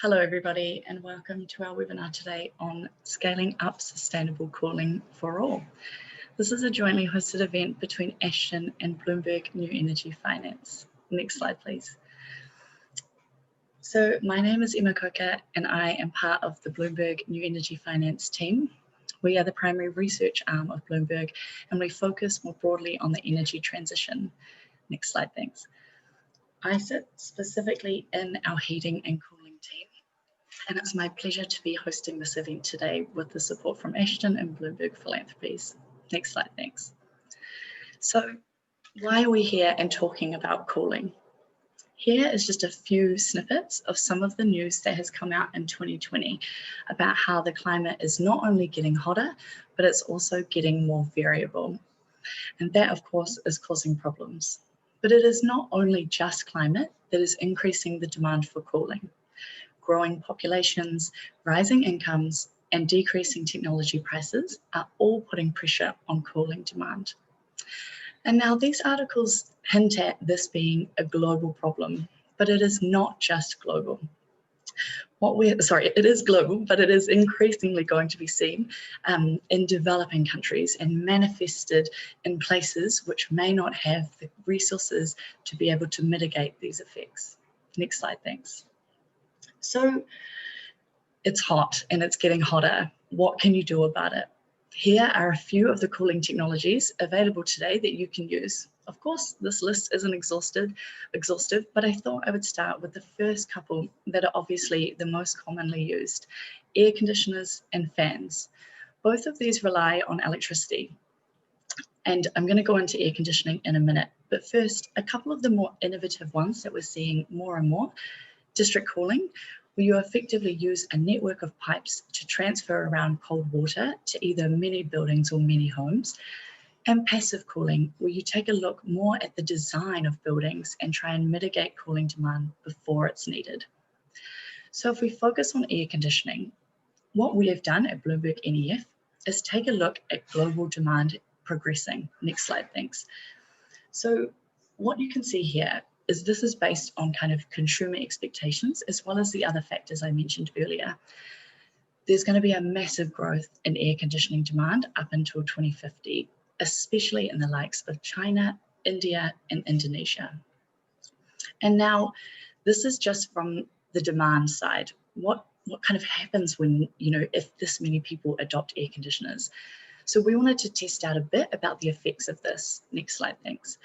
Hello everybody and welcome to our webinar today on Scaling Up Sustainable Cooling for All. This is a jointly hosted event between Ashden and Bloomberg New Energy Finance. Next slide please. So my name is Emma Coker and I am part of the Bloomberg New Energy Finance team. We are the primary research arm of Bloomberg and we focus more broadly on the energy transition. Next slide, thanks. I sit specifically in our heating and cooling team, and it's my pleasure to be hosting this event today with the support from Ashden and Bloomberg Philanthropies. Next slide, thanks. So why are we here and talking about cooling? Here is just a few snippets of some of the news that has come out in 2020 about how the climate is not only getting hotter, but it's also getting more variable. And that, of course, is causing problems. But it is not only just climate that is increasing the demand for cooling. Growing populations, rising incomes, and decreasing technology prices are all putting pressure on cooling demand. And now these articles hint at this being a global problem, but it is not just global. It is global, but it is increasingly going to be seen in developing countries and manifested in places which may not have the resources to be able to mitigate these effects. Next slide, thanks. So it's hot and it's getting hotter. What can you do about it? Here are a few of the cooling technologies available today that you can use. Of course, this list isn't exhaustive, but I thought I would start with the first couple that are obviously the most commonly used: air conditioners and fans. Both of these rely on electricity. And I'm going to go into air conditioning in a minute. But first, a couple of the more innovative ones that we're seeing more and more: district cooling, where you effectively use a network of pipes to transfer around cold water to either many buildings or many homes; and passive cooling, where you take a look more at the design of buildings and try and mitigate cooling demand before it's needed. So if we focus on air conditioning, what we have done at BloombergNEF is take a look at global demand progressing. Next slide, thanks. So what you can see here is this is based on kind of consumer expectations as well as the other factors I mentioned earlier. There's going to be a massive growth in air conditioning demand up until 2050, especially in the likes of China, India, and Indonesia. And now this is just from the demand side. What kind of happens when, if this many people adopt air conditioners? So we wanted to test out a bit about the effects of this. Next slide, thanks.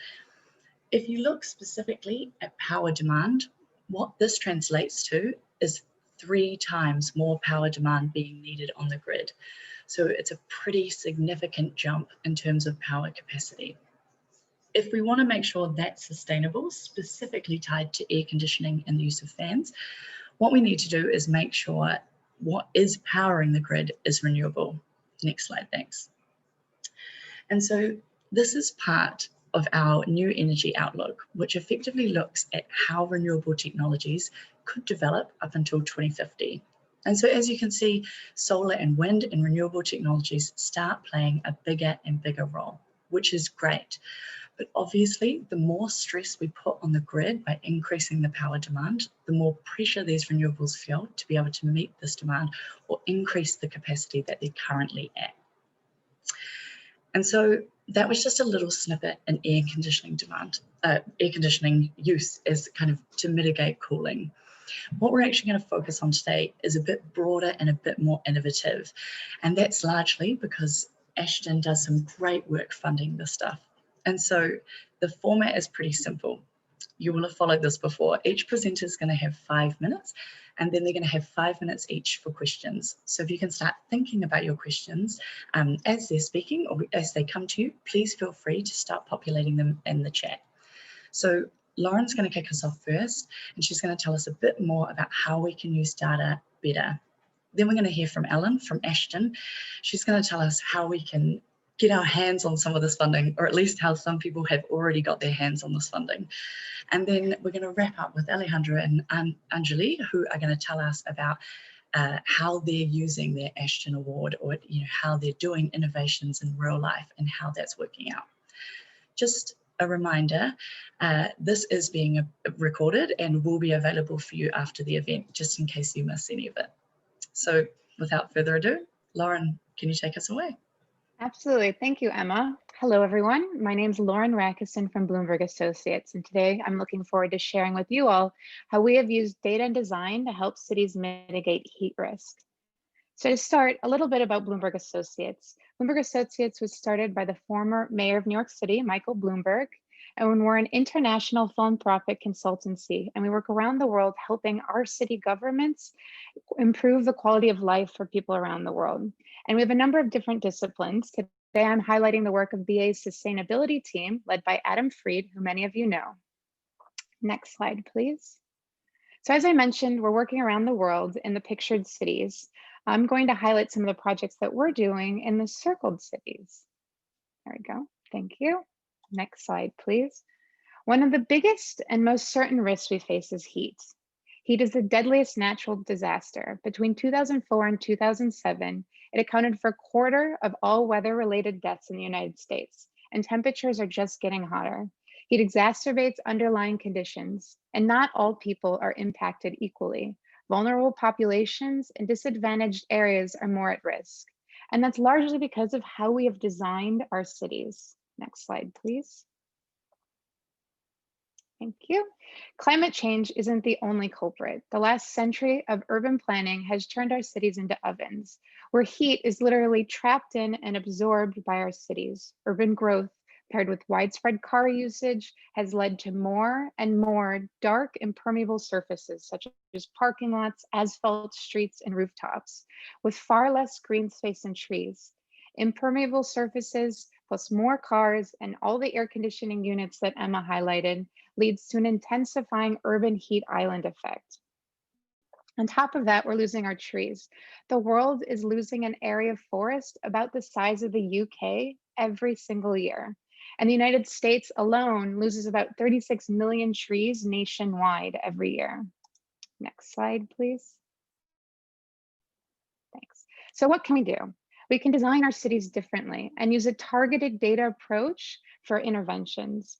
If you look specifically at power demand, what this translates to is 3 times more power demand being needed on the grid. So it's a pretty significant jump in terms of power capacity. If we want to make sure that's sustainable, specifically tied to air conditioning and the use of fans, what we need to do is make sure what is powering the grid is renewable. Next slide, thanks. And so this is part of our new energy outlook, which effectively looks at how renewable technologies could develop up until 2050. And so as you can see, solar and wind and renewable technologies start playing a bigger and bigger role, which is great. But obviously, the more stress we put on the grid by increasing the power demand, the more pressure these renewables feel to be able to meet this demand or increase the capacity that they're currently at. And so that was just a little snippet in air conditioning use as kind of to mitigate cooling. What we're actually going to focus on today is a bit broader and a bit more innovative. And that's largely because Ashden does some great work funding this stuff. And so the format is pretty simple. You will have followed this before. Each presenter is going to have 5 minutes, and then they're going to have 5 minutes each for questions. So if you can start thinking about your questions as they're speaking or as they come to you, please feel free to start populating them in the chat. So Lauren's going to kick us off first, and she's going to tell us a bit more about how we can use data better. Then we're going to hear from Ellen from Ashden. She's going to tell us how we can get our hands on some of this funding, or at least how some people have already got their hands on this funding. And then we're going to wrap up with Alejandro and Anjali, who are going to tell us about how they're using their Ashton Award, or how they're doing innovations in real life and how that's working out. Just a reminder, this is being recorded and will be available for you after the event, just in case you miss any of it. So without further ado, Lauren, can you take us away? Absolutely. Thank you, Emma. Hello, everyone. My name is Lauren Racusin from Bloomberg Associates, and today I'm looking forward to sharing with you all how we have used data and design to help cities mitigate heat risk. So to start, a little bit about Bloomberg Associates. Bloomberg Associates was started by the former mayor of New York City, Michael Bloomberg, and we're an international philanthropic consultancy, and we work around the world helping our city governments improve the quality of life for people around the world. And we have a number of different disciplines. Today, I'm highlighting the work of BA's sustainability team led by Adam Freed, who many of you know. Next slide, please. So as I mentioned, we're working around the world in the pictured cities. I'm going to highlight some of the projects that we're doing in the circled cities. There we go. Thank you. Next slide, please. One of the biggest and most certain risks we face is heat. Heat is the deadliest natural disaster. Between 2004 and 2007, it accounted for a quarter of all weather-related deaths in the United States, and temperatures are just getting hotter. Heat exacerbates underlying conditions, and not all people are impacted equally. Vulnerable populations and disadvantaged areas are more at risk. And that's largely because of how we have designed our cities. Next slide, please. Thank you. Climate change isn't the only culprit. The last century of urban planning has turned our cities into ovens, where heat is literally trapped in and absorbed by our cities. Urban growth, paired with widespread car usage, has led to more and more dark, impermeable surfaces, such as parking lots, asphalt streets, and rooftops, with far less green space and trees. Impermeable surfaces, plus more cars and all the air conditioning units that Emma highlighted, leads to an intensifying urban heat island effect. On top of that, we're losing our trees. The world is losing an area of forest about the size of the UK every single year. And the United States alone loses about 36 million trees nationwide every year. Next slide, please. Thanks. So what can we do? We can design our cities differently and use a targeted data approach for interventions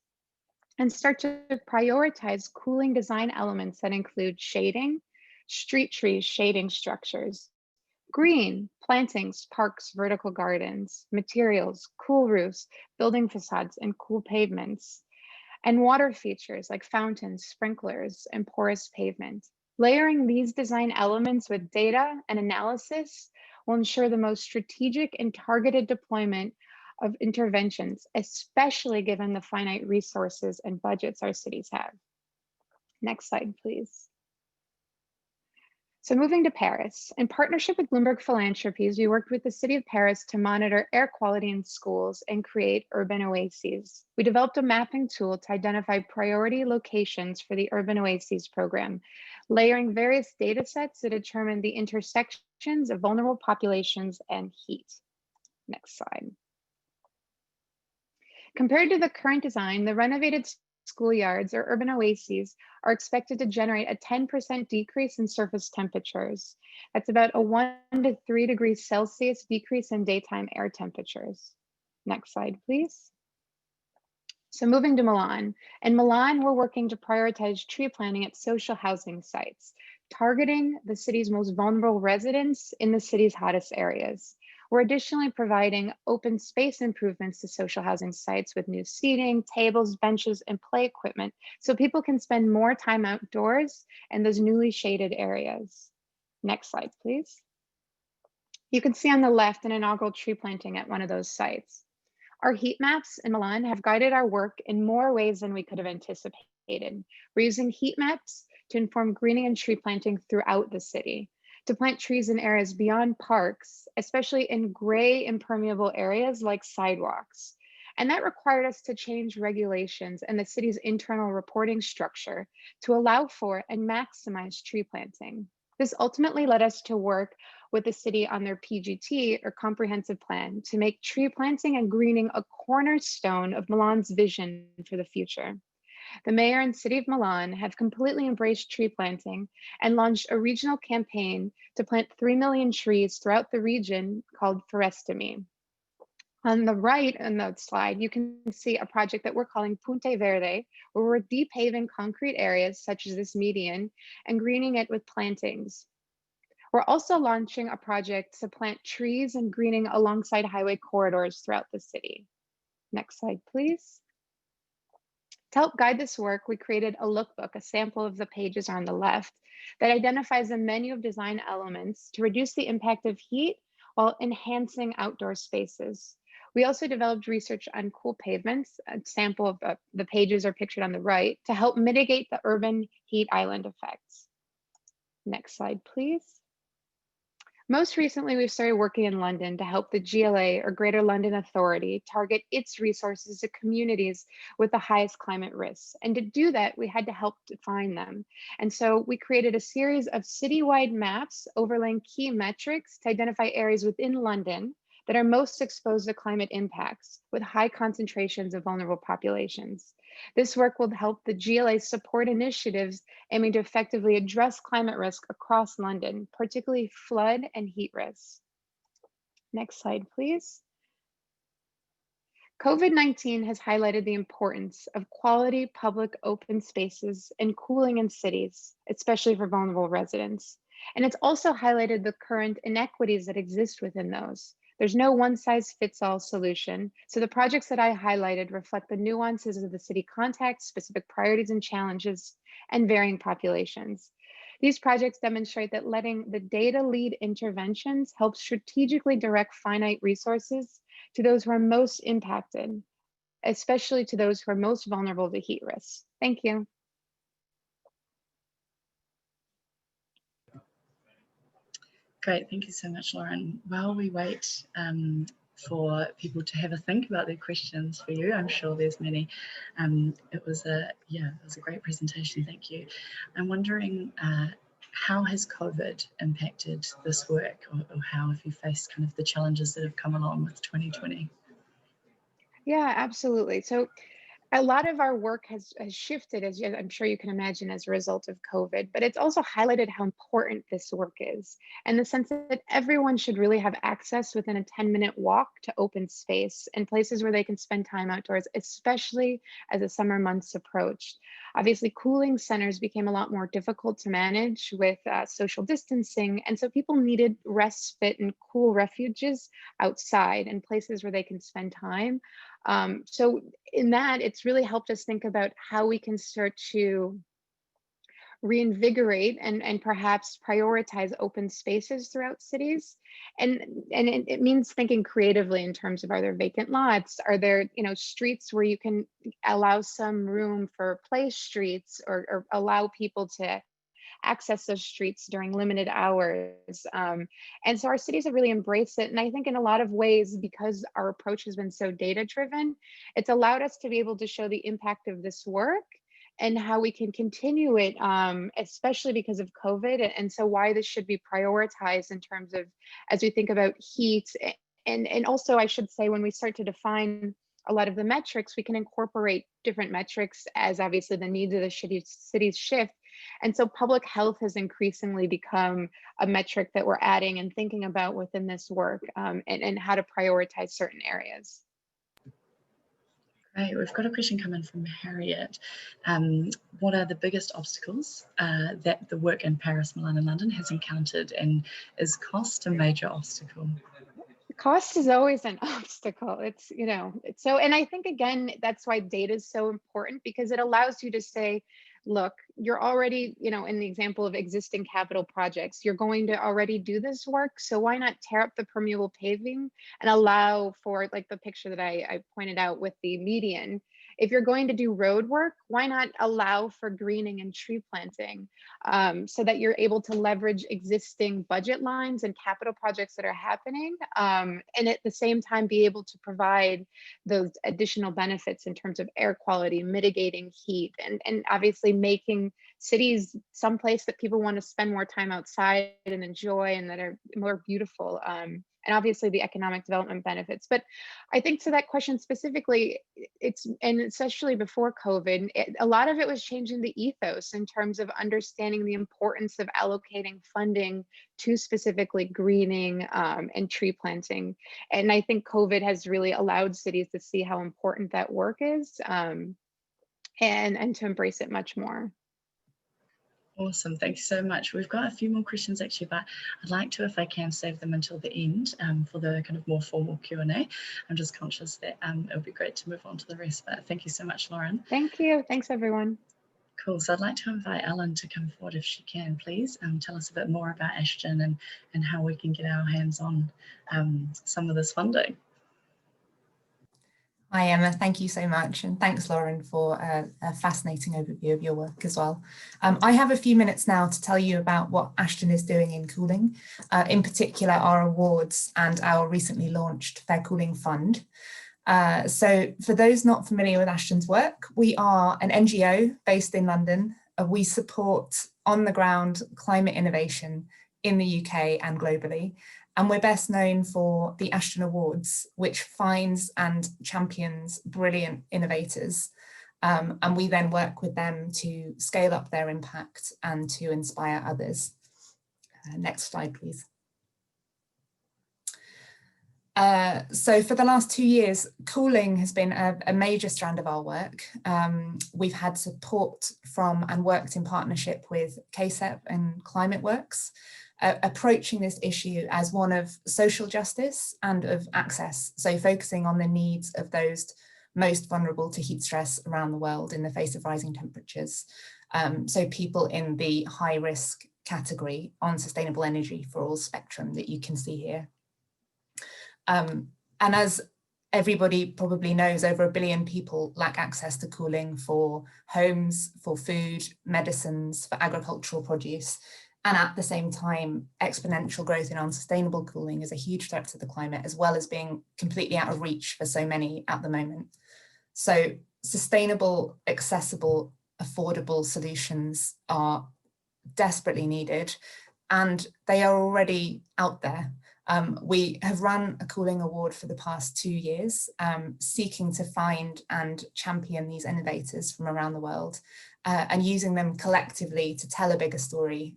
and start to prioritize cooling design elements that include shading, street trees, shading structures, green, plantings, parks, vertical gardens, materials, cool roofs, building facades, and cool pavements, and water features like fountains, sprinklers, and porous pavement. Layering these design elements with data and analysis will ensure the most strategic and targeted deployment of interventions, especially given the finite resources and budgets our cities have. Next slide, please. So moving to Paris, in partnership with Bloomberg Philanthropies, we worked with the city of Paris to monitor air quality in schools and create urban oases. We developed a mapping tool to identify priority locations for the Urban Oases program, layering various data sets to determine the intersections of vulnerable populations and heat. Next slide. Compared to the current design, the renovated schoolyards or urban oases are expected to generate a 10% decrease in surface temperatures. That's about a 1 to 3 degrees Celsius decrease in daytime air temperatures. Next slide, please. So moving to Milan. In Milan, we're working to prioritize tree planting at social housing sites, targeting the city's most vulnerable residents in the city's hottest areas. We're additionally providing open space improvements to social housing sites with new seating, tables, benches, and play equipment so people can spend more time outdoors in those newly shaded areas. Next slide, please. You can see on the left an inaugural tree planting at one of those sites. Our heat maps in Milan have guided our work in more ways than we could have anticipated. We're using heat maps to inform greening and tree planting throughout the city, to plant trees in areas beyond parks, especially in gray impermeable areas like sidewalks. And that required us to change regulations and the city's internal reporting structure to allow for and maximize tree planting. This ultimately led us to work with the city on their PGT, or comprehensive plan, to make tree planting and greening a cornerstone of Milan's vision for the future. The mayor and city of Milan have completely embraced tree planting and launched a regional campaign to plant 3 million trees throughout the region called Forestami. On the right on the slide, you can see a project that we're calling Punte Verde, where we're depaving concrete areas such as this median and greening it with plantings. We're also launching a project to plant trees and greening alongside highway corridors throughout the city. Next slide, please. To help guide this work, we created a lookbook, a sample of the pages on the left, that identifies a menu of design elements to reduce the impact of heat while enhancing outdoor spaces. We also developed research on cool pavements. A sample of the pages are pictured on the right to help mitigate the urban heat island effects. Next slide, please. Most recently, we've started working in London to help the GLA, or Greater London Authority, target its resources to communities with the highest climate risks. And to do that, we had to help define them. And so we created a series of citywide maps overlaying key metrics to identify areas within London that are most exposed to climate impacts with high concentrations of vulnerable populations. This work will help the GLA support initiatives aiming to effectively address climate risk across London, particularly flood and heat risks. Next slide, please. COVID-19 has highlighted the importance of quality public open spaces and cooling in cities, especially for vulnerable residents. And it's also highlighted the current inequities that exist within those. There's no one-size-fits-all solution. So the projects that I highlighted reflect the nuances of the city context, specific priorities and challenges, and varying populations. These projects demonstrate that letting the data lead interventions helps strategically direct finite resources to those who are most impacted, especially to those who are most vulnerable to heat risks. Thank you. Great, thank you so much, Lauren. While we wait for people to have a think about their questions for you, I'm sure there's many. It was a great presentation, thank you. I'm wondering, how has COVID impacted this work, or how have you faced kind of the challenges that have come along with 2020? Yeah, absolutely. So a lot of our work has shifted, as I'm sure you can imagine, as a result of COVID, but it's also highlighted how important this work is, and the sense that everyone should really have access within a 10-minute walk to open space and places where they can spend time outdoors, especially as the summer months approached. Obviously, cooling centers became a lot more difficult to manage with social distancing, and so people needed respite and cool refuges outside and places where they can spend time. So in that, it's really helped us think about how we can start to reinvigorate and perhaps prioritize open spaces throughout cities. And it means thinking creatively in terms of, are there vacant lots? Are there, streets where you can allow some room for play streets, or allow people to access those streets during limited hours. And so our cities have really embraced it. And I think in a lot of ways, because our approach has been so data-driven, it's allowed us to be able to show the impact of this work and how we can continue it, especially because of COVID. And so why this should be prioritized in terms of, as we think about heat. And also, I should say, when we start to define a lot of the metrics, we can incorporate different metrics as obviously the needs of the cities shift. And so public health has increasingly become a metric that we're adding and thinking about within this work, and how to prioritize certain areas. Great, we've got a question coming from Harriet. What are the biggest obstacles that the work in Paris, Milan, and London has encountered, and is cost a major obstacle? Cost is always an obstacle. It's, so, and I think, again, that's why data is so important, because it allows you to say, look, you're already, in the example of existing capital projects, you're going to already do this work. So why not tear up the permeable paving and allow for, like the picture that I pointed out with the median. If you're going to do road work, why not allow for greening and tree planting, so that you're able to leverage existing budget lines and capital projects that are happening, and at the same time be able to provide those additional benefits in terms of air quality, mitigating heat, and obviously making cities someplace that people want to spend more time outside and enjoy, and that are more beautiful and obviously the economic development benefits. But I think to that question specifically, and especially before COVID, a lot of it was changing the ethos in terms of understanding the importance of allocating funding to specifically greening and tree planting. And I think COVID has really allowed cities to see how important that work is, and to embrace it much more. Awesome, thank you so much. We've got a few more questions actually, but I'd like to, if I can, save them until the end for the kind of more formal Q&A. I'm just conscious that it would be great to move on to the rest, but thank you so much, Lauren. Thank you. Thanks, everyone. Cool, so I'd like to invite Ellen to come forward if she can, please. Tell us a bit more about Ashden and how we can get our hands on some of this funding. Hi Emma, thank you so much, and thanks Lauren for a fascinating overview of your work as well. I have a few minutes now to tell you about what Ashden is doing in cooling, in particular our awards and our recently launched Fair Cooling Fund. So for those not familiar with Ashden's work, we are an NGO based in London. We support on the ground climate innovation in the UK and globally. And we're best known for the Ashden Awards, which finds and champions brilliant innovators. And we then work with them to scale up their impact and to inspire others. Next slide, please. So for the last 2 years, cooling has been a major strand of our work. We've had support from and worked in partnership with KSEP and Climate Works, approaching this issue as one of social justice and of access, so focusing on the needs of those most vulnerable to heat stress around the world in the face of rising temperatures. So people in the high risk category on sustainable energy for all spectrum that you can see here. And as everybody probably knows, over 1 billion people lack access to cooling for homes, for food, medicines, for agricultural produce. And at the same time, exponential growth in unsustainable cooling is a huge threat to the climate, as well as being completely out of reach for so many at the moment. So sustainable, accessible, affordable solutions are desperately needed, and they are already out there. We have run a cooling award for the past 2 years, seeking to find and champion these innovators from around the world, and using them collectively to tell a bigger story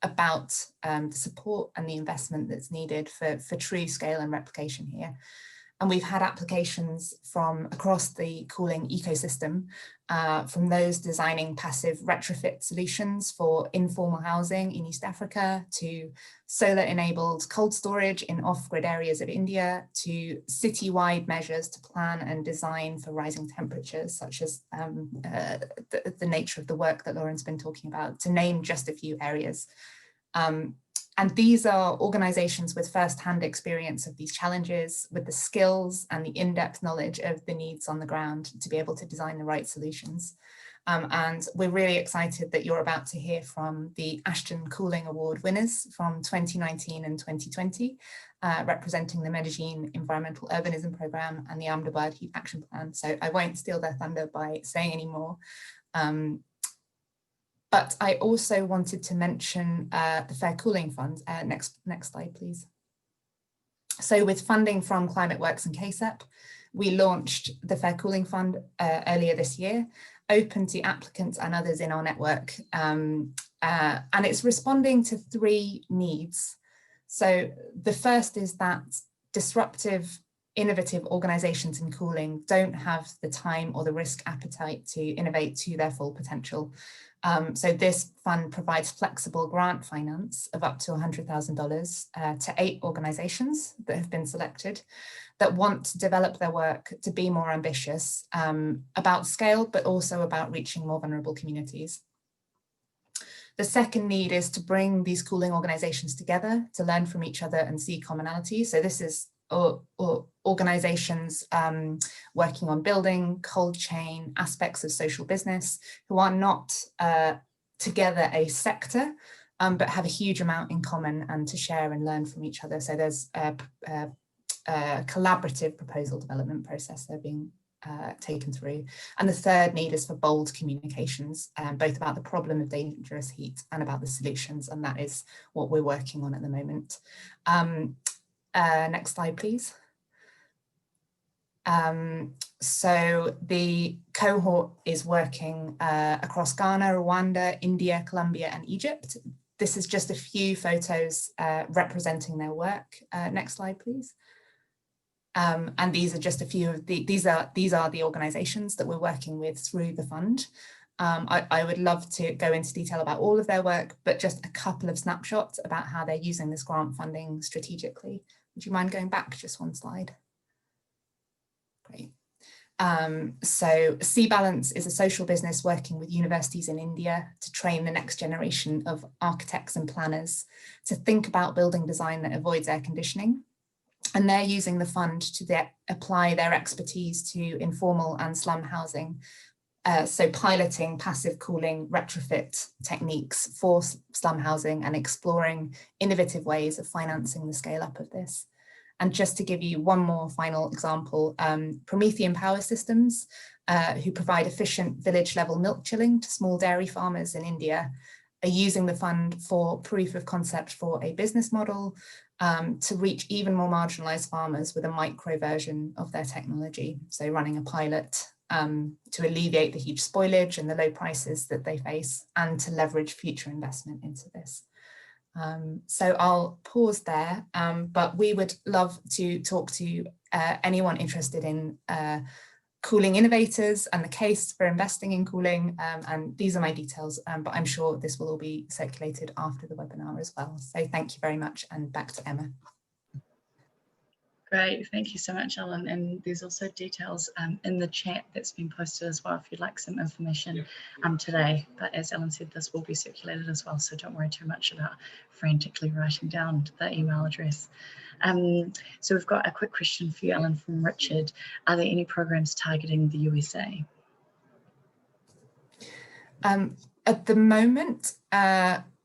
about the support and the investment that's needed for true scale and replication here. And we've had applications from across the cooling ecosystem, from those designing passive retrofit solutions for informal housing in East Africa, to solar-enabled cold storage in off-grid areas of India, to city-wide measures to plan and design for rising temperatures, such as the nature of the work that Lauren's been talking about, to name just a few areas. And these are organizations with first-hand experience of these challenges, with the skills and the in-depth knowledge of the needs on the ground to be able to design the right solutions. And we're really excited that you're about to hear from the Ashden Cooling Award winners from 2019 and 2020, representing the Medellín Environmental Urbanism Program and the Ahmedabad Heat Action Plan. So I won't steal their thunder by saying any more. But I also wanted to mention the Fair Cooling Fund. Next slide, please. So with funding from Climate Works and KSEP, we launched the Fair Cooling Fund earlier this year, open to applicants and others in our network. And it's responding to 3 needs. So the first is that disruptive, innovative organizations in cooling don't have the time or the risk appetite to innovate to their full potential. So this fund provides flexible grant finance of up to $100,000 to 8 organizations that have been selected that want to develop their work to be more ambitious about scale, but also about reaching more vulnerable communities. The second need is to bring these cooling organizations together to learn from each other and see commonality. So this is organizations working on building, cold chain, aspects of social business, who are not together a sector, but have a huge amount in common and to share and learn from each other. So there's a collaborative proposal development process they're being taken through. And the third need is for bold communications, both about the problem of dangerous heat and about the solutions. And that is what we're working on at the moment. Next slide, please. So the cohort is working across Ghana, Rwanda, India, Colombia, and Egypt. This is just a few photos representing their work. Next slide, please. And these are just a few of these are the organizations that we're working with through the fund. I would love to go into detail about all of their work, but just a couple of snapshots about how they're using this grant funding strategically. Would you mind going back just one slide? Great. So C-Balance is a social business working with universities in India to train the next generation of architects and planners to think about building design that avoids air conditioning. And they're using the fund to apply their expertise to informal and slum housing. So piloting passive cooling retrofit techniques for slum housing and exploring innovative ways of financing the scale up of this. And just to give you one more final example, Promethean Power Systems, who provide efficient village level milk chilling to small dairy farmers in India, are using the fund for proof of concept for a business model to reach even more marginalized farmers with a micro version of their technology. So running a pilot to alleviate the huge spoilage and the low prices that they face and to leverage future investment into this. So I'll pause there, but we would love to talk to anyone interested in cooling innovators and the case for investing in cooling. And these are my details, but I'm sure this will all be circulated after the webinar as well. So thank you very much, and back to Emma. Great, thank you so much, Ellen. And there's also details in the chat that's been posted as well if you'd like some information today. But as Ellen said, this will be circulated as well, so don't worry too much about frantically writing down the email address. So we've got a quick question for you, Ellen, from Richard. Are there any programs targeting the USA? At the moment,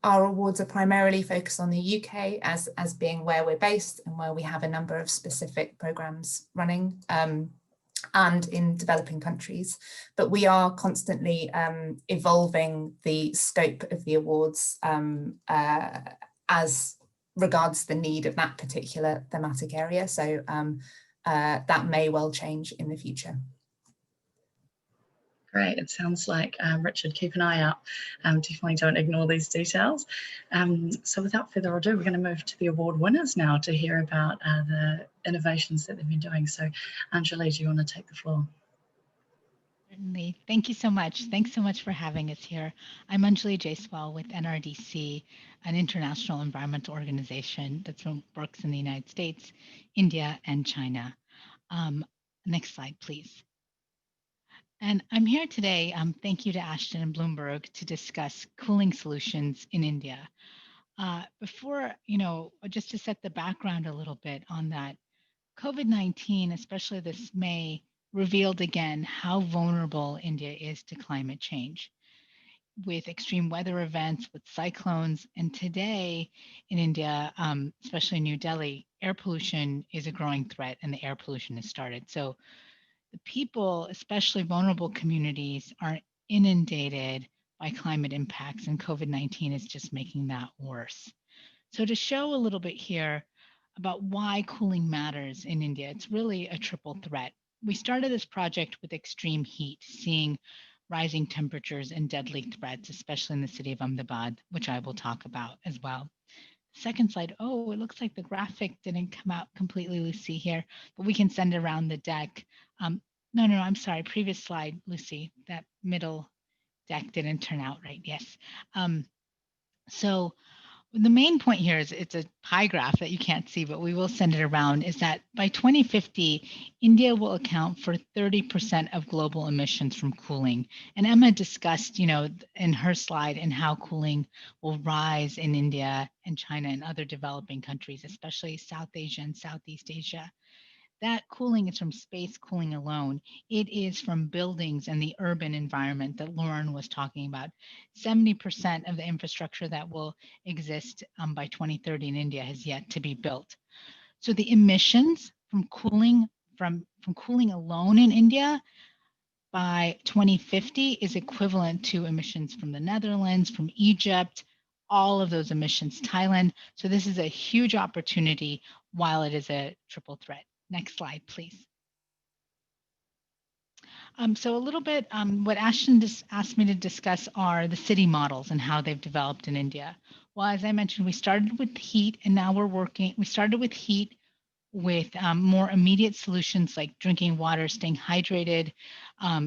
our awards are primarily focused on the UK as being where we're based and where we have a number of specific programs running and in developing countries. But we are constantly evolving the scope of the awards as regards the need of that particular thematic area. So that may well change in the future. Great, it sounds like, Richard, keep an eye out. Definitely don't ignore these details. So without further ado, we're going to move to the award winners now to hear about the innovations that they've been doing. So Anjali, do you want to take the floor? Certainly. Thank you so much. Thanks so much for having us here. I'm Anjali Jaiswal with NRDC, an international environmental organization that works in the United States, India, and China. Next slide, please. And I'm here today, thank you to Ashden and Bloomberg, to discuss cooling solutions in India. Before, just to set the background a little bit on that, COVID-19, especially this May, revealed again how vulnerable India is to climate change, with extreme weather events, with cyclones. And today in India, especially New Delhi, air pollution is a growing threat, and the air pollution has started. So the people, especially vulnerable communities, are inundated by climate impacts, and COVID-19 is just making that worse. So to show a little bit here about why cooling matters in India, it's really a triple threat. We started this project with extreme heat, seeing rising temperatures and deadly threats, especially in the city of Ahmedabad, which I will talk about as well. Second slide. Oh, it looks like the graphic didn't come out completely, Lucy, here, but we can send it around the deck. No, I'm sorry. Previous slide, Lucy. That middle deck didn't turn out right. Yes. So the main point here is it's a pie graph that you can't see, but we will send it around, is that by 2050, India will account for 30% of global emissions from cooling. And Emma discussed, in her slide, and how cooling will rise in India and China and other developing countries, especially South Asia and Southeast Asia. That cooling is from space cooling alone. It is from buildings and the urban environment that Lauren was talking about. 70% of the infrastructure that will exist by 2030 in India has yet to be built. So the emissions from cooling alone in India by 2050 is equivalent to emissions from the Netherlands, from Egypt, all of those emissions, Thailand. So this is a huge opportunity, while it is a triple threat. Next slide, please. So a little bit, what Ashton just asked me to discuss are the city models and how they've developed in India. Well, as I mentioned, we started with heat, and now we started with heat with more immediate solutions like drinking water, staying hydrated,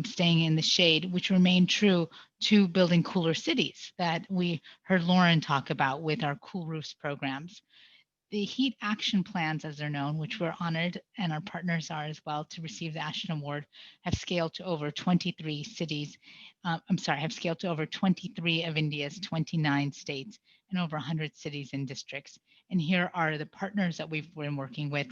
staying in the shade, which remain true to building cooler cities that we heard Lauren talk about with our Cool Roofs programs. The heat action plans, as they're known, which we're honored and our partners are as well to receive the Ashton Award, have scaled to over 23 cities. Have scaled to over 23 of India's 29 states and over 100 cities and districts. And here are the partners that we've been working with,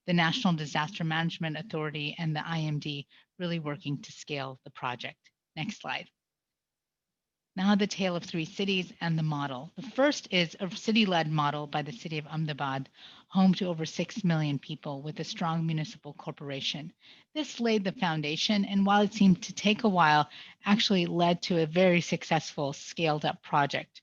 the National Disaster Management Authority and the IMD, really working to scale the project. Next slide. Now the tale of three cities and the model. The first is a city-led model by the city of Ahmedabad, home to over 6 million people with a strong municipal corporation. This laid the foundation, and while it seemed to take a while, actually led to a very successful scaled-up project.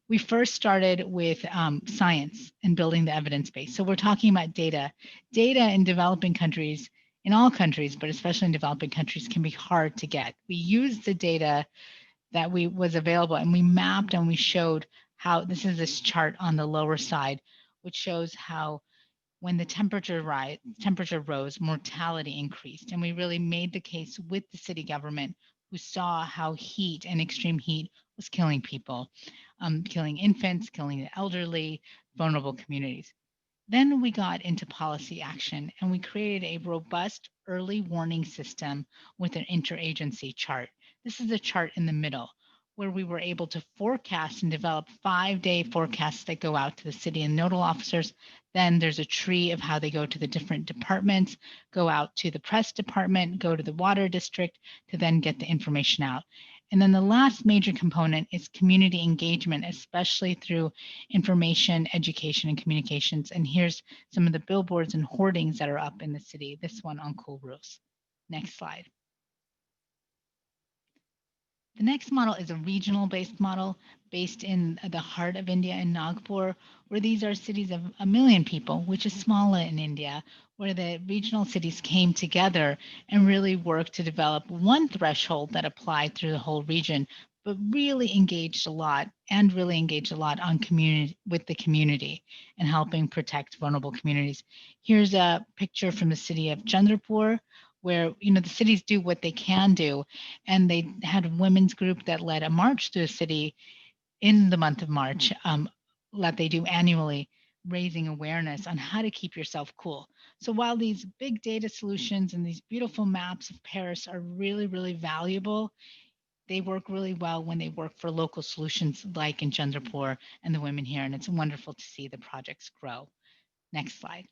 We first started with science and building the evidence base. So we're talking about data. Data in developing countries, in all countries, but especially in developing countries, can be hard to get. We used the data that was available, and we mapped and we showed how, this is this chart on the lower side, which shows how when the temperature rose, mortality increased. And we really made the case with the city government, who saw how heat and extreme heat was killing people, killing infants, killing the elderly, vulnerable communities. Then we got into policy action, and we created a robust early warning system with an interagency chart. This is the chart in the middle, where we were able to forecast and develop 5-day forecasts that go out to the city and nodal officers. Then there's a tree of how they go to the different departments, go out to the press department, go to the water district to then get the information out. And then the last major component is community engagement, especially through information, education, and communications. And here's some of the billboards and hoardings that are up in the city, this one on Cool Roofs. Next slide. The next model is a regional-based model based in the heart of India in Nagpur, where these are cities of 1 million people, which is smaller in India, where the regional cities came together and really worked to develop one threshold that applied through the whole region, but really engaged a lot on community, with the community, and helping protect vulnerable communities. Here's a picture from the city of Chandrapur, where the cities do what they can do, and they had a women's group that led a march through the city in the month of March, that they do annually, raising awareness on how to keep yourself cool. So while these big data solutions and these beautiful maps of Paris are really, really valuable, they work really well when they work for local solutions like in Chandrapur and the women here, and it's wonderful to see the projects grow. Next slide.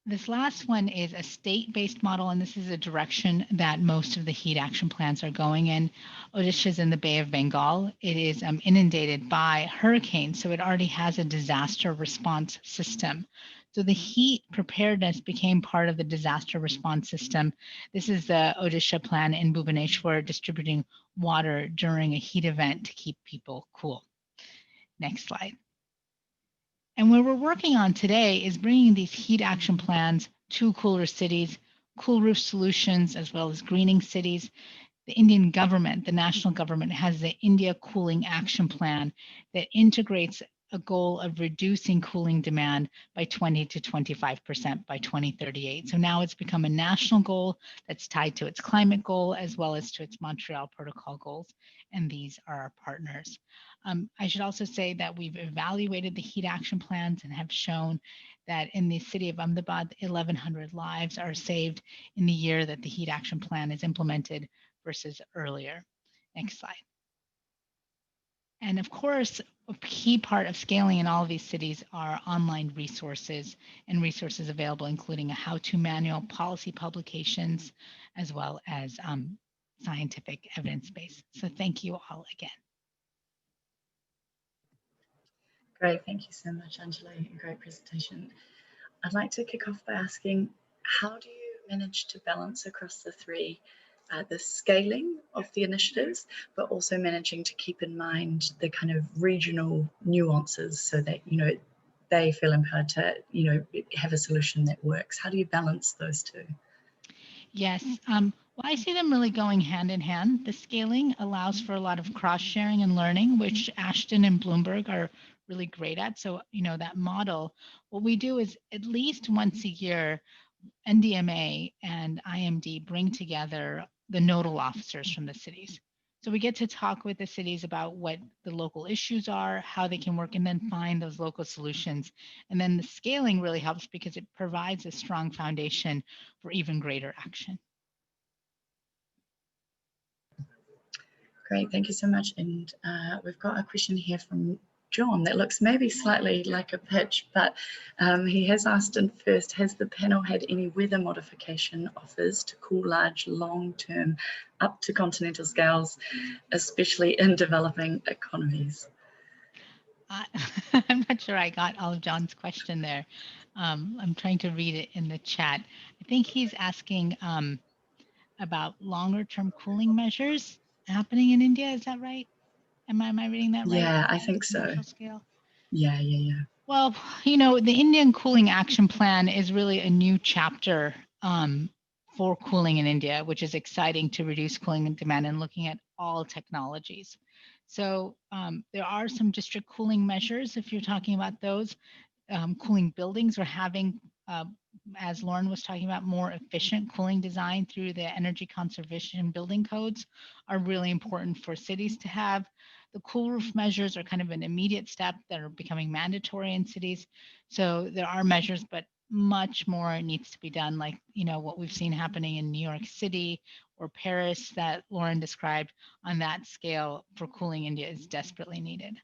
This last one is a state-based model, and this is a direction that most of the heat action plans are going in. Odisha is in the Bay of Bengal. It is inundated by hurricanes, so it already has a disaster response system. So the heat preparedness became part of the disaster response system. This is the Odisha plan in Bhubaneswar, distributing water during a heat event to keep people cool. Next slide. And what we're working on today is bringing these heat action plans to cooler cities, cool roof solutions, as well as greening cities. The Indian government, the national government, has the India Cooling Action Plan that integrates a goal of reducing cooling demand by 20 to 25% by 2038. So now it's become a national goal that's tied to its climate goal as well as to its Montreal Protocol goals, and these are our partners. I should also say that we've evaluated the heat action plans and have shown that in the city of Ahmedabad, 1,100 lives are saved in the year that the heat action plan is implemented versus earlier. Next slide. And of course, a key part of scaling in all of these cities are online resources and resources available, including a how-to manual, policy publications, as well as scientific evidence base. So thank you all again. Great, thank you so much, Anjali. Great presentation. I'd like to kick off by asking, how do you manage to balance across the three, the scaling of the initiatives, but also managing to keep in mind the kind of regional nuances so that, they feel empowered to, have a solution that works. How do you balance those two? Yes, well, I see them really going hand in hand. The scaling allows for a lot of cross-sharing and learning, which Ashden and Bloomberg are really great at. So, that model, what we do is at least once a year, NDMA and IMD bring together the nodal officers from the cities. So we get to talk with the cities about what the local issues are, how they can work, and then find those local solutions. And then the scaling really helps because it provides a strong foundation for even greater action. Great, thank you so much. And we've got a question here from John that looks maybe slightly like a pitch, but he has asked in first, has the panel had any weather modification offers to cool large long-term up to continental scales, especially in developing economies? I'm not sure I got all of John's question there. I'm trying to read it in the chat. I think he's asking about longer term cooling measures happening in India. Is that right? Am I reading that right? Yeah, I think so. Scale? Yeah. Well, the Indian Cooling Action Plan is really a new chapter for cooling in India, which is exciting to reduce cooling and demand and looking at all technologies. So there are some district cooling measures, if you're talking about those. Cooling buildings or having, as Lauren was talking about, more efficient cooling design through the energy conservation building codes are really important for cities to have. The cool roof measures are kind of an immediate step that are becoming mandatory in cities. So there are measures, but much more needs to be done, like what we've seen happening in New York City or Paris that Lauren described. On that scale for cooling India is desperately needed.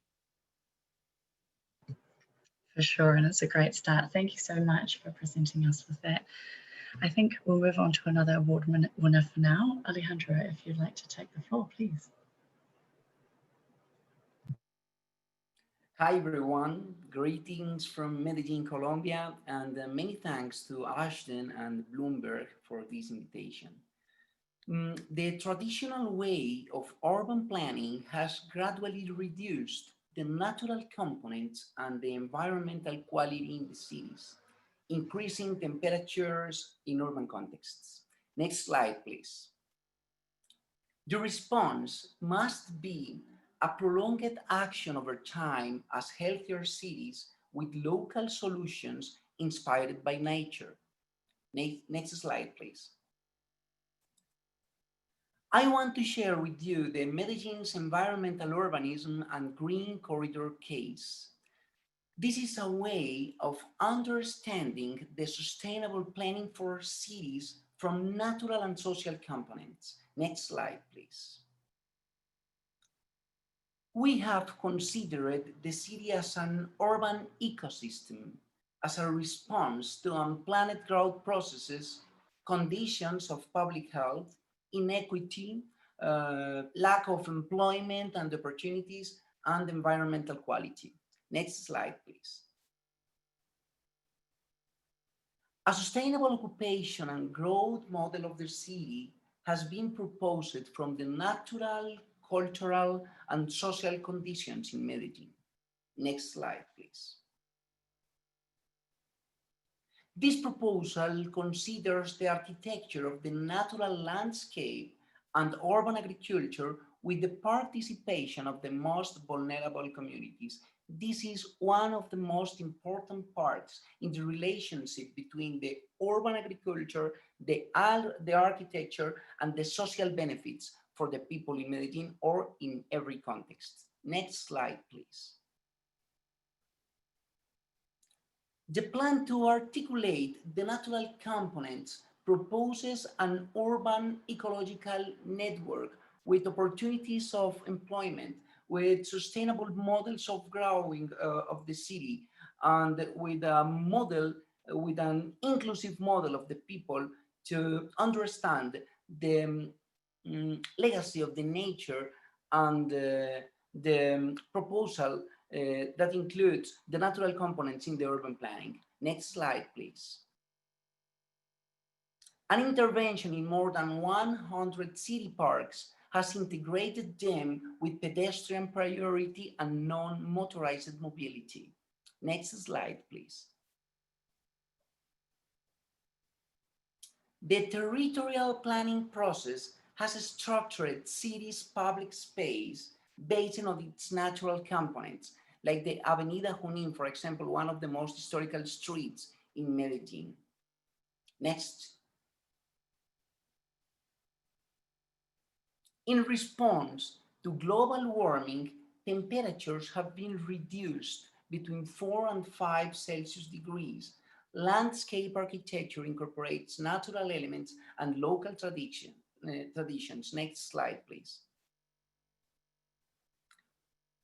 For sure, and it's a great start. Thank you so much for presenting us with that. I think we'll move on to another award winner for now. Alejandro, if you'd like to take the floor, please. Hi everyone, greetings from Medellín, Colombia, and many thanks to Ashden and Bloomberg for this invitation. The traditional way of urban planning has gradually reduced the natural components and the environmental quality in the cities, increasing temperatures in urban contexts. Next slide, please. The response must be a prolonged action over time as healthier cities with local solutions inspired by nature. Next slide, please. I want to share with you the Medellin's environmental urbanism and green corridor case. This is a way of understanding the sustainable planning for cities from natural and social components. Next slide, please. We have considered the city as an urban ecosystem, as a response to unplanned growth processes, conditions of public health, inequity, lack of employment and opportunities, and environmental quality. Next slide, please. A sustainable occupation and growth model of the city has been proposed from the natural, cultural, and social conditions in Medellin. Next slide, please. This proposal considers the architecture of the natural landscape and urban agriculture with the participation of the most vulnerable communities. This is one of the most important parts in the relationship between the urban agriculture, the architecture, and the social benefits for the people in Medellin or in every context. Next slide, please. The plan to articulate the natural components proposes an urban ecological network with opportunities of employment, with sustainable models of growing of the city, and with a model, with an inclusive model of the people to understand the legacy of the nature and the proposal that includes the natural components in the urban planning. Next slide, please. An intervention in more than 100 city parks has integrated them with pedestrian priority and non-motorized mobility. Next slide, please. The territorial planning process has structured cities' public space based on its natural components, like the Avenida Junín, for example, one of the most historical streets in Medellín. Next. In response to global warming, temperatures have been reduced between 4 and 5 Celsius degrees. Landscape architecture incorporates natural elements and local traditions. Next slide, please.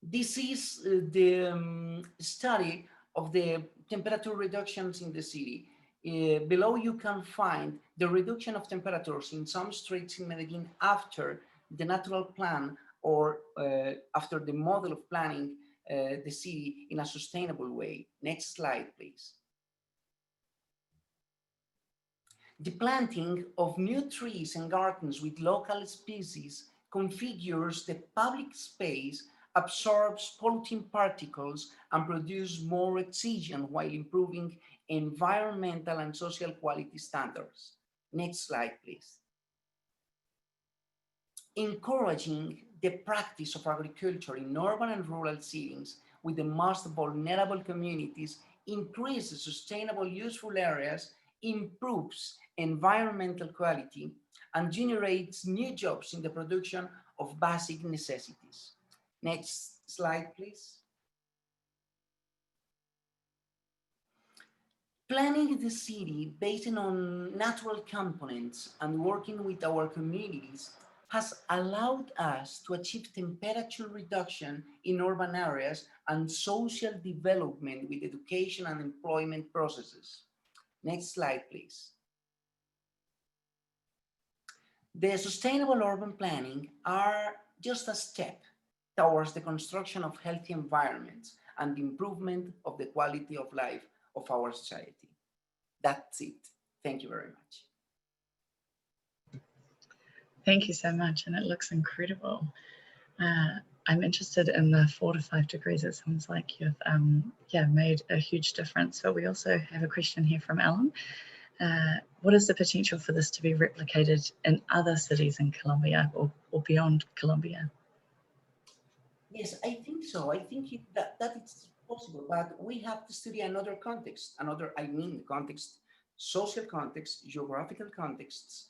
This is the study of the temperature reductions in the city. Below you can find the reduction of temperatures in some streets in Medellín after the natural plan or after the model of planning the city in a sustainable way. Next slide, please. The planting of new trees and gardens with local species configures the public space, absorbs polluting particles, and produces more oxygen while improving environmental and social quality standards. Next slide, please. Encouraging the practice of agriculture in urban and rural settings with the most vulnerable communities increases sustainable useful areas, improves environmental quality, and generates new jobs in the production of basic necessities. Next slide, please. Planning the city based on natural components and working with our communities has allowed us to achieve temperature reduction in urban areas and social development with education and employment processes. Next slide, please. The sustainable urban planning are just a step towards the construction of healthy environments and the improvement of the quality of life of our society. That's it. Thank you very much. Thank you so much, and it looks incredible. I'm interested in the 4 to 5 degrees. It sounds like you've made a huge difference. But we also have a question here from Alan. What is the potential for this to be replicated in other cities in Colombia or beyond Colombia? Yes, I think so. I think that it's possible, but we have to study another context, context, social context, geographical contexts,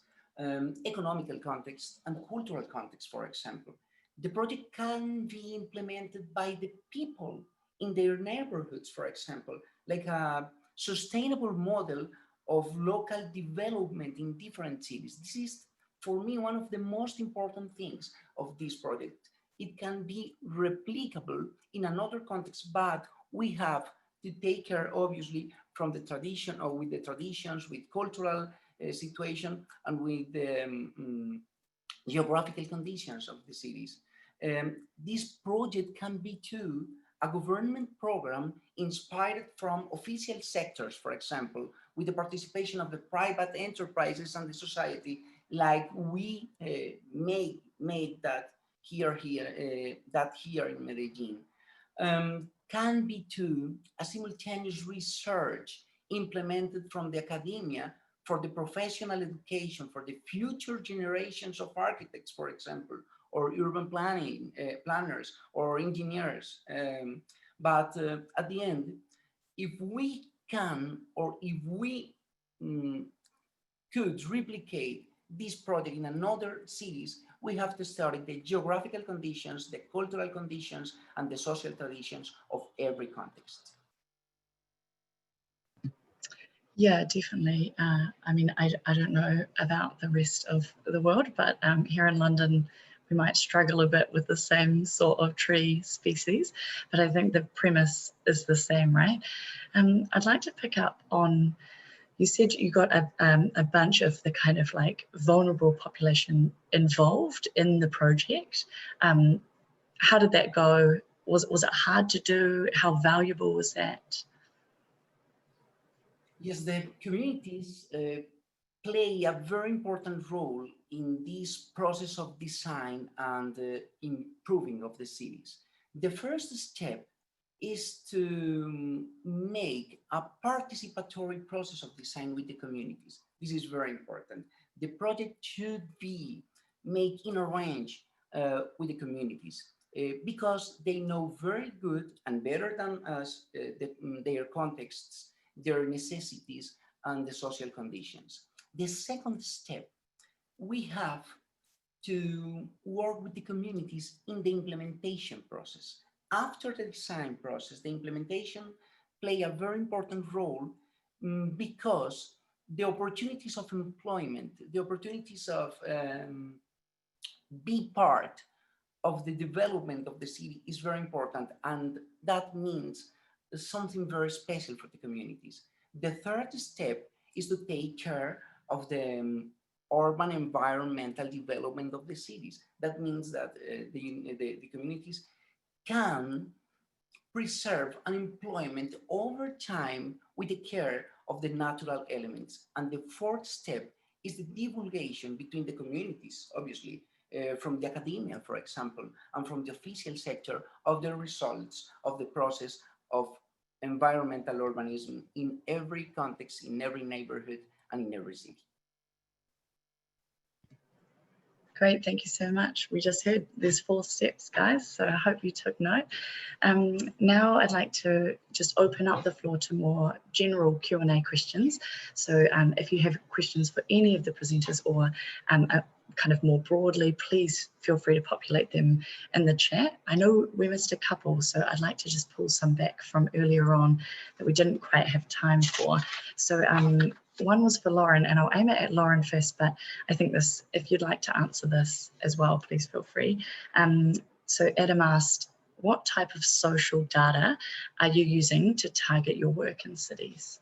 economical context, and cultural context, for example. The project can be implemented by the people in their neighborhoods, for example, like a sustainable model of local development in different cities. This is, for me, one of the most important things of this project. It can be replicable in another context, but we have to take care, obviously, from the tradition or with the traditions, with cultural situation, and with the geographical conditions of the cities. This project can be too a government program inspired from official sectors, for example, with the participation of the private enterprises and the society, like we made that here in Medellín. Can be too a simultaneous research implemented from the academia for the professional education for the future generations of architects, for example, or urban planners or engineers. But at the end, if we can, or if we could replicate this project in another cities, we have to study the geographical conditions, the cultural conditions, and the social traditions of every context. Yeah, definitely. I mean, I don't know about the rest of the world, but here in London, we might struggle a bit with the same sort of tree species, but I think the premise is the same, right? I'd like to pick up on, you said you got a bunch of the kind of like vulnerable population involved in the project. How did that go? Was it hard to do? How valuable was that? Yes, the communities play a very important role in this process of design and improving of the cities. The first step is to make a participatory process of design with the communities. This is very important. The project should be made in a range with the communities because they know very good and better than us their contexts, their necessities, and the social conditions. The second step, we have to work with the communities in the implementation process. After the design process, the implementation play a very important role because the opportunities of employment, the opportunities of be part of the development of the city is very important, and that means something very special for the communities. The third step is to take care of the urban environmental development of the cities. That means that the communities can preserve unemployment over time with the care of the natural elements. And the fourth step is the divulgation between the communities, obviously, from the academia, for example, and from the official sector of the results of the process of environmental urbanism in every context, in every neighborhood, and in every city. Great, thank you so much. We just heard there's 4 steps, guys, so I hope you took note. Now I'd like to just open up the floor to more general Q&A questions. So if you have questions for any of the presenters or kind of more broadly, please feel free to populate them in the chat. I know we missed a couple, so I'd like to just pull some back from earlier on that we didn't quite have time for. So one was for Lauren, and I'll aim it at Lauren first, but I think this, if you'd like to answer this as well, please feel free. So Adam asked, what type of social data are you using to target your work in cities?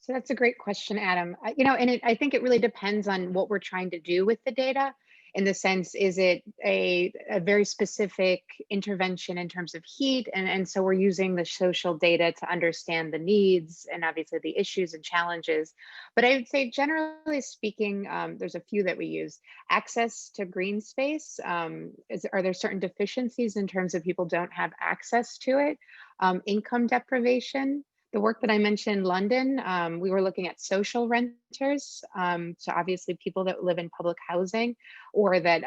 So that's a great question, Adam. And I think it really depends on what we're trying to do with the data. In the sense, is it a very specific intervention in terms of heat? And so we're using the social data to understand the needs and obviously the issues and challenges. But I would say generally speaking, there's a few that we use. Access to green space. Are there certain deficiencies in terms of people don't have access to it? Income deprivation. The work that I mentioned in London, we were looking at social renters, so obviously people that live in public housing or that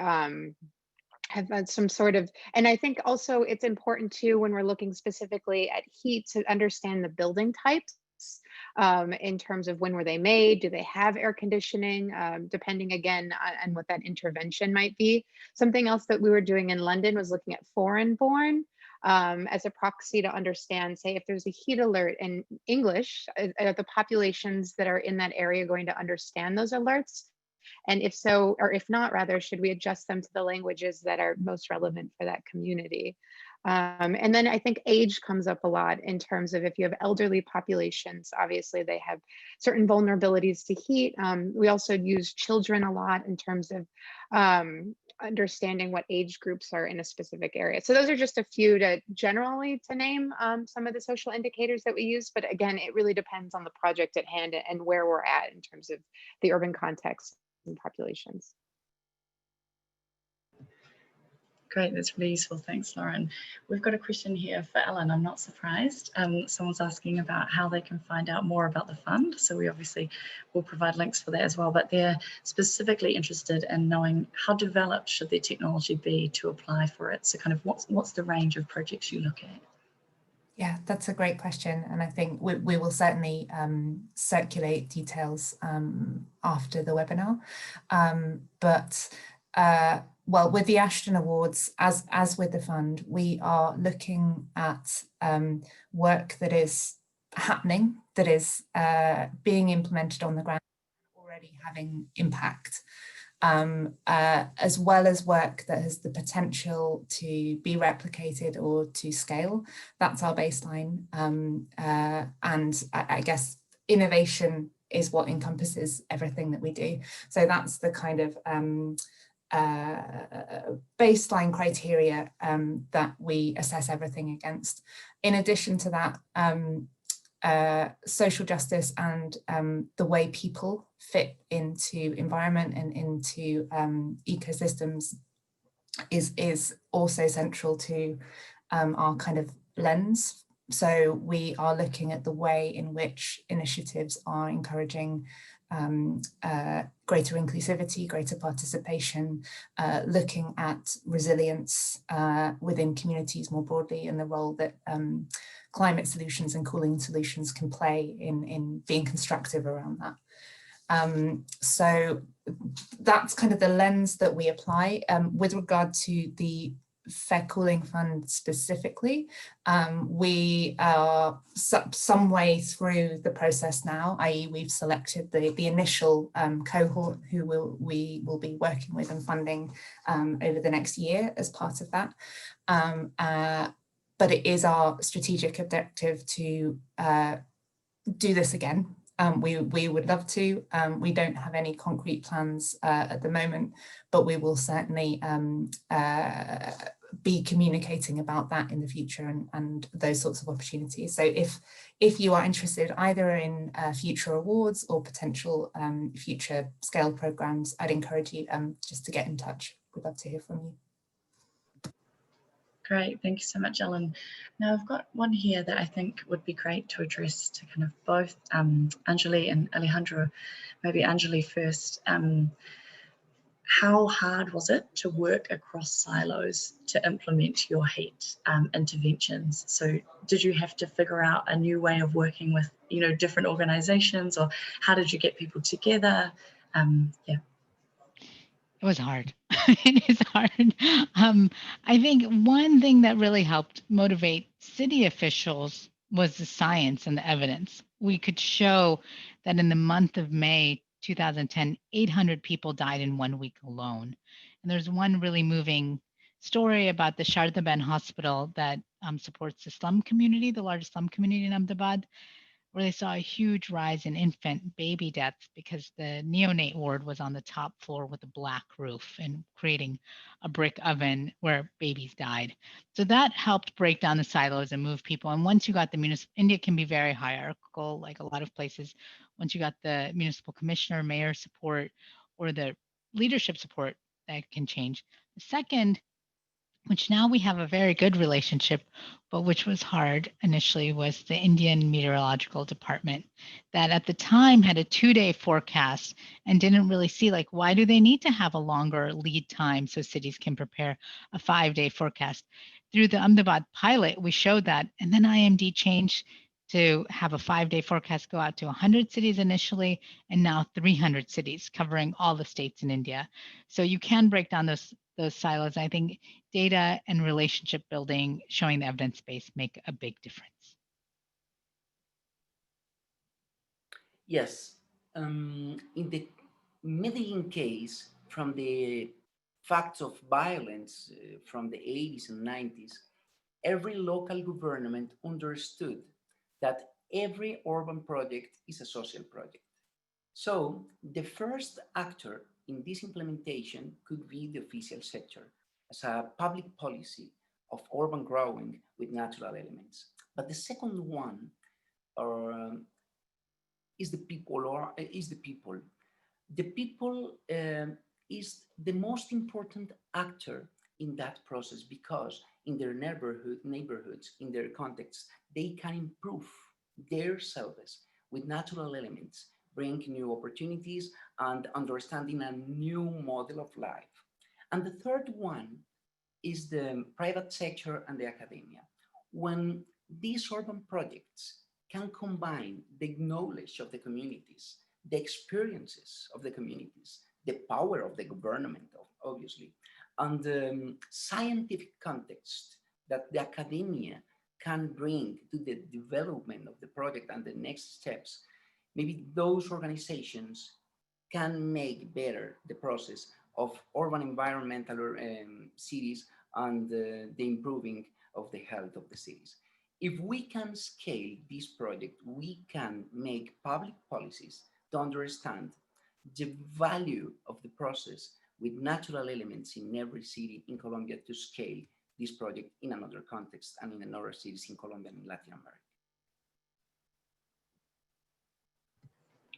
have had some sort of, and I think also it's important too when we're looking specifically at heat to understand the building types in terms of when were they made, do they have air conditioning, depending again on what that intervention might be. Something else that we were doing in London was looking at foreign born. As a proxy to understand, say, if there's a heat alert in English, are the populations that are in that area going to understand those alerts? And if so, or if not, rather, should we adjust them to the languages that are most relevant for that community? And then I think age comes up a lot in terms of if you have elderly populations, obviously they have certain vulnerabilities to heat. We also use children a lot in terms of understanding what age groups are in a specific area. So those are just a few to generally to name some of the social indicators that we use. But again, it really depends on the project at hand and where we're at in terms of the urban context and populations. Great, that's really useful. Thanks, Lauren. We've got a question here for Ellen. I'm not surprised. Someone's asking about how they can find out more about the fund. So we obviously will provide links for that as well, but they're specifically interested in knowing how developed should their technology be to apply for it. So kind of what's the range of projects you look at? Yeah, that's a great question. And I think we will certainly circulate details after the webinar. Well, with the Ashden Awards, as with the fund, we are looking at work that is happening, that is being implemented on the ground, already having impact, as well as work that has the potential to be replicated or to scale. That's our baseline. And I guess innovation is what encompasses everything that we do. So that's the kind of baseline criteria that we assess everything against. In addition to that, social justice and the way people fit into environment and into ecosystems is also central to our kind of lens. So we are looking at the way in which initiatives are encouraging greater inclusivity, greater participation, looking at resilience within communities more broadly, and the role that climate solutions and cooling solutions can play in being constructive around that. So that's kind of the lens that we apply. With regard to the Fair Cooling Fund specifically, we are some way through the process now, i.e. we've selected the initial cohort who we will be working with and funding over the next year as part of that. But it is our strategic objective to do this again. We would love to. We don't have any concrete plans at the moment, but we will certainly be communicating about that in the future and those sorts of opportunities. So if you are interested either in future awards or potential future scale programs, I'd encourage you just to get in touch. We'd love to hear from you. Great, thank you so much, Ellen. Now I've got one here that I think would be great to address to kind of both Anjali and Alejandro. Maybe Anjali first. How hard was it to work across silos to implement your heat interventions? So did you have to figure out a new way of working with, you know, different organizations, or how did you get people together? Yeah. It was hard. It is hard. I think one thing that really helped motivate city officials was the science and the evidence. We could show that in the month of May 2010, 800 people died in 1 week alone. And there's one really moving story about the Shardaben hospital that supports the slum community, the largest slum community in Ahmedabad, where they saw a huge rise in infant baby deaths because the neonate ward was on the top floor with a black roof and creating a brick oven where babies died. So that helped break down the silos and move people. And once you got the municipal, India can be very hierarchical, like a lot of places. Once you got the municipal commissioner, mayor support, or the leadership support, that can change. The second, which now we have a very good relationship, but which was hard initially, was the Indian Meteorological Department that at the time had a 2-day forecast and didn't really see, like, why do they need to have a longer lead time so cities can prepare a 5-day forecast? Through the Ahmedabad pilot, we showed that, and then IMD changed to have a 5-day forecast go out to 100 cities initially, and now 300 cities covering all the states in India. So you can break down those silos. I think data and relationship building, showing the evidence base, make a big difference. Yes, in the Medellín case, from the facts of violence from the 80s and 90s, every local government understood that every urban project is a social project. So the first actor in this implementation could be the official sector as a public policy of urban growing with natural elements. But the second one is the people, The people is the most important actor in that process, because in their neighborhoods, in their contexts, they can improve their selves with natural elements, bring new opportunities and understanding a new model of life. And the third one is the private sector and the academia. When these urban projects can combine the knowledge of the communities, the experiences of the communities, the power of the government, obviously, and the scientific context that the academia can bring to the development of the project and the next steps, maybe those organizations can make better the process of urban environmental cities and the improving of the health of the cities. If we can scale this project, we can make public policies to understand the value of the process with natural elements in every city in Colombia to scale this project in another context and in other cities in Colombia and in Latin America.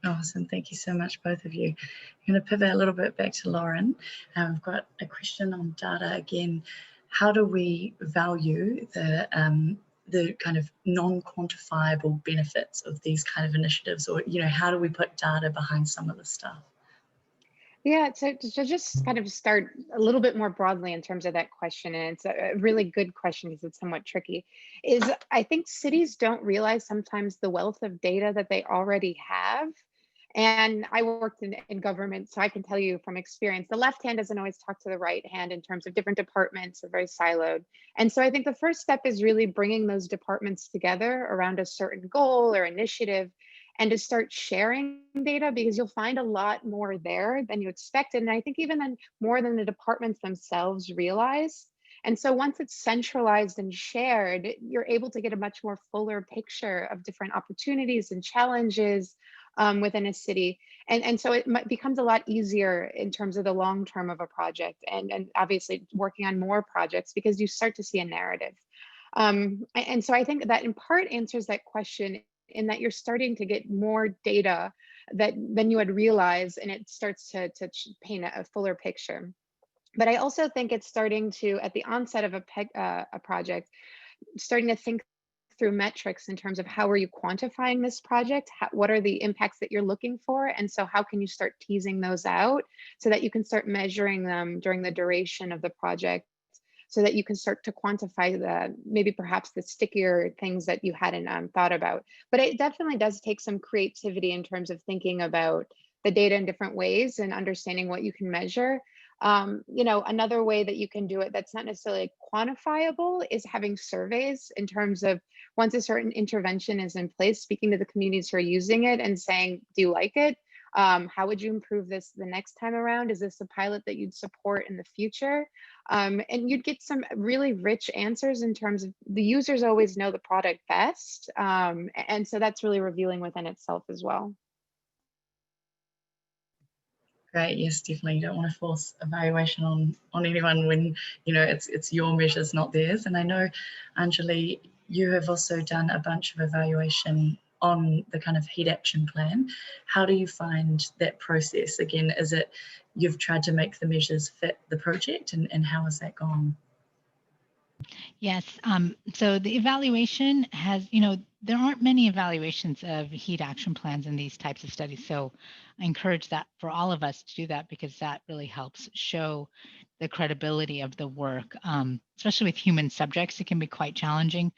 Awesome, thank you so much, both of you. I'm going to pivot a little bit back to Lauren. We've got a question on data again. how do we value the kind of non-quantifiable benefits of these kind of initiatives, or how do we put data behind some of the stuff? Yeah, so to just kind of start a little bit more broadly in terms of that question, and it's a really good question because it's somewhat tricky, is I think cities don't realize sometimes the wealth of data that they already have. And I worked in government, so I can tell you from experience, the left hand doesn't always talk to the right hand in terms of different departments are very siloed. And so I think the first step is really bringing those departments together around a certain goal or initiative, and to start sharing data, because you'll find a lot more there than you expected. And I think even then more than the departments themselves realize. And so once it's centralized and shared, you're able to get a much more fuller picture of different opportunities and challenges within a city. And so it becomes a lot easier in terms of the long term of a project, and obviously working on more projects because you start to see a narrative. And so I think that in part answers that question, in that you're starting to get more data than you had realized, and it starts to paint a fuller picture. But I also think it's starting to, at the onset of a project, starting to think through metrics in terms of how are you quantifying this project? What are the impacts that you're looking for? And so how can you start teasing those out so that you can start measuring them during the duration of the project, so that you can start to quantify maybe perhaps the stickier things that you hadn't thought about. But it definitely does take some creativity in terms of thinking about the data in different ways and understanding what you can measure. Another way that you can do it that's not necessarily quantifiable is having surveys in terms of, once a certain intervention is in place, speaking to the communities who are using it and saying, do you like it? How would you improve this the next time around? Is this a pilot that you'd support in the future? And you'd get some really rich answers in terms of the users always know the product best. And so that's really revealing within itself as well. Great, yes, definitely. You don't want to force evaluation on anyone when it's your measures, not theirs. And I know, Anjali, you have also done a bunch of evaluation on the kind of heat action plan. How do you find that process? Again, is it you've tried to make the measures fit the project, and how has that gone? Yes, so the evaluation has, there aren't many evaluations of heat action plans in these types of studies. So I encourage that for all of us to do that, because that really helps show the credibility of the work, especially with human subjects. It can be quite challenging.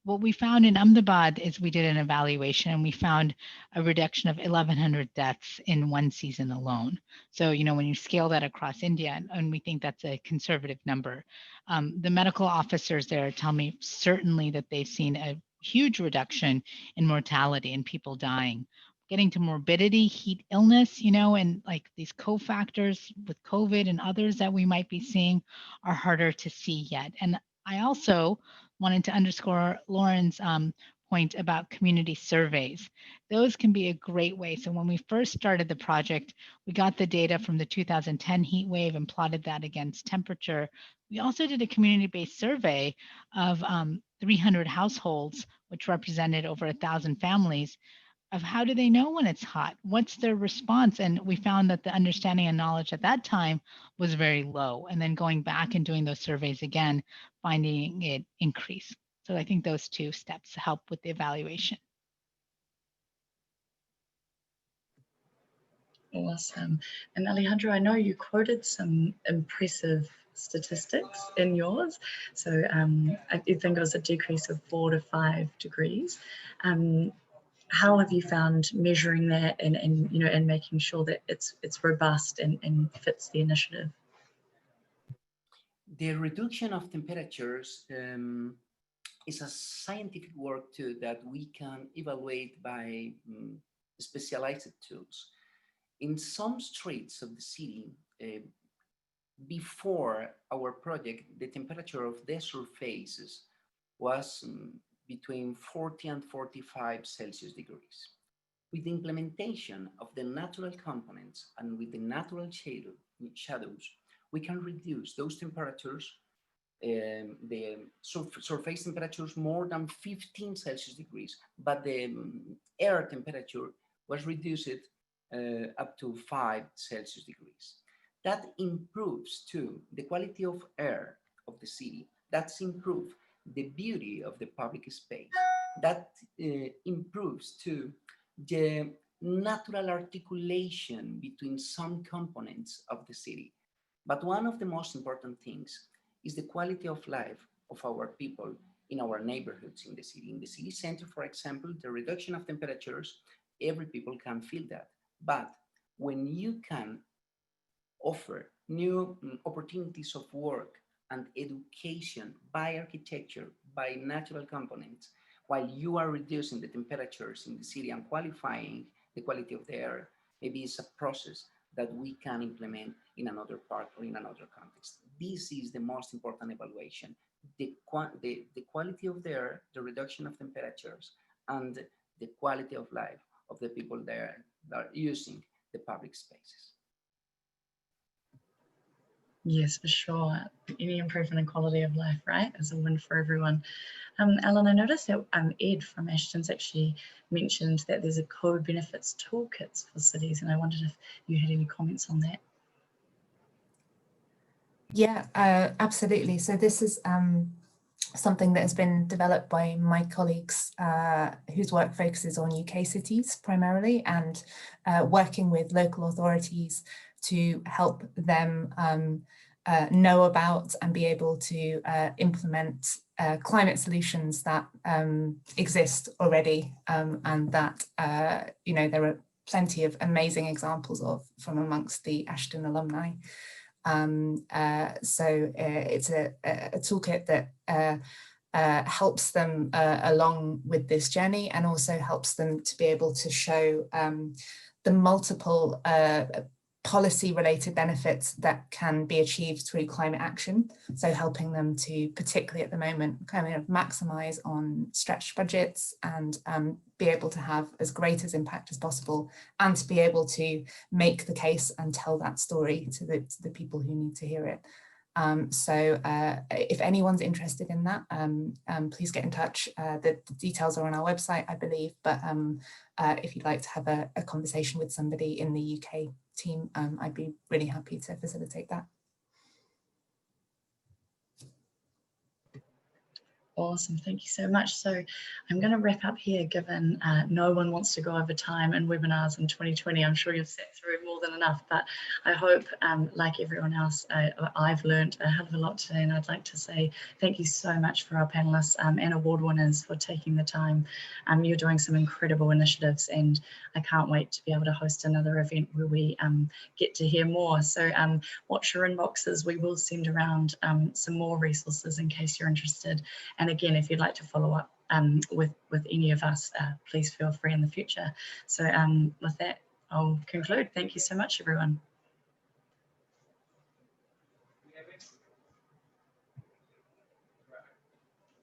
What we found in Ahmedabad is we did an evaluation and we found a reduction of 1,100 deaths in one season alone. So, when you scale that across India, and we think that's a conservative number, the medical officers there tell me certainly that they've seen a huge reduction in mortality and people dying. Getting to morbidity, heat illness, and like these cofactors with COVID and others that we might be seeing are harder to see yet. And I also wanted to underscore Lauren's point about community surveys. Those can be a great way. So when we first started the project, we got the data from the 2010 heat wave and plotted that against temperature. We also did a community-based survey of 300 households, which represented over 1,000 families, of how do they know when it's hot? What's their response? And we found that the understanding and knowledge at that time was very low. And then going back and doing those surveys again, finding it increase. So I think those two steps help with the evaluation. Awesome. And Alejandro, I know you quoted some impressive statistics in yours. So I think it was a decrease of 4 to 5 degrees. How have you found measuring that and making sure that it's robust and fits the initiative? The reduction of temperatures is a scientific work too that we can evaluate by specialized tools. In some streets of the city, before our project, the temperature of the surfaces was between 40 and 45 Celsius degrees. With the implementation of the natural components and with the natural shadows, we can reduce those temperatures, the surface temperatures more than 15 Celsius degrees, but the air temperature was reduced up to 5 Celsius degrees. That improves too the quality of air of the city. That's improve the beauty of the public space. That improves too the natural articulation between some components of the city. But one of the most important things is the quality of life of our people in our neighborhoods in the city. In the city center, for example, the reduction of temperatures, every people can feel that. But when you can offer new opportunities of work and education by architecture, by natural components, while you are reducing the temperatures in the city and qualifying the quality of the air, maybe it's a process that we can implement in another part or in another context. This is the most important evaluation. The quality of the air, the reduction of temperatures, and the quality of life of the people there that are using the public spaces. Yes, for sure. Any improvement in quality of life, right, is a win for everyone. Alan, I noticed that Ed from Ashton's actually mentioned that there's a code benefits toolkits for cities, and I wondered if you had any comments on that. Yeah, absolutely. So this is something that has been developed by my colleagues whose work focuses on UK cities primarily, and working with local authorities to help them know about and be able to implement climate solutions that exist already, and that you know, there are plenty of amazing examples of from amongst the Ashden alumni. So it's a toolkit that helps them along with this journey, and also helps them to be able to show the multiple policy related benefits that can be achieved through climate action. So helping them to, particularly at the moment, kind of maximize on stretched budgets and be able to have as great as impact as possible, and to be able to make the case and tell that story to the people who need to hear it. So if anyone's interested in that, please get in touch. The details are on our website, I believe, but if you'd like to have a conversation with somebody in the UK team, I'd be really happy to facilitate that. Awesome, thank you so much. So I'm going to wrap up here, given no one wants to go over time in webinars in 2020. I'm sure you've sat through more than enough, but I hope, like everyone else, I've learned a hell of a lot today, and I'd like to say thank you so much for our panelists and award winners for taking the time. You're doing some incredible initiatives, and I can't wait to be able to host another event where we get to hear more. So watch your inboxes. We will send around some more resources in case you're interested. And again, if you'd like to follow up with any of us, please feel free in the future. So with that, I'll conclude. Thank you so much, everyone.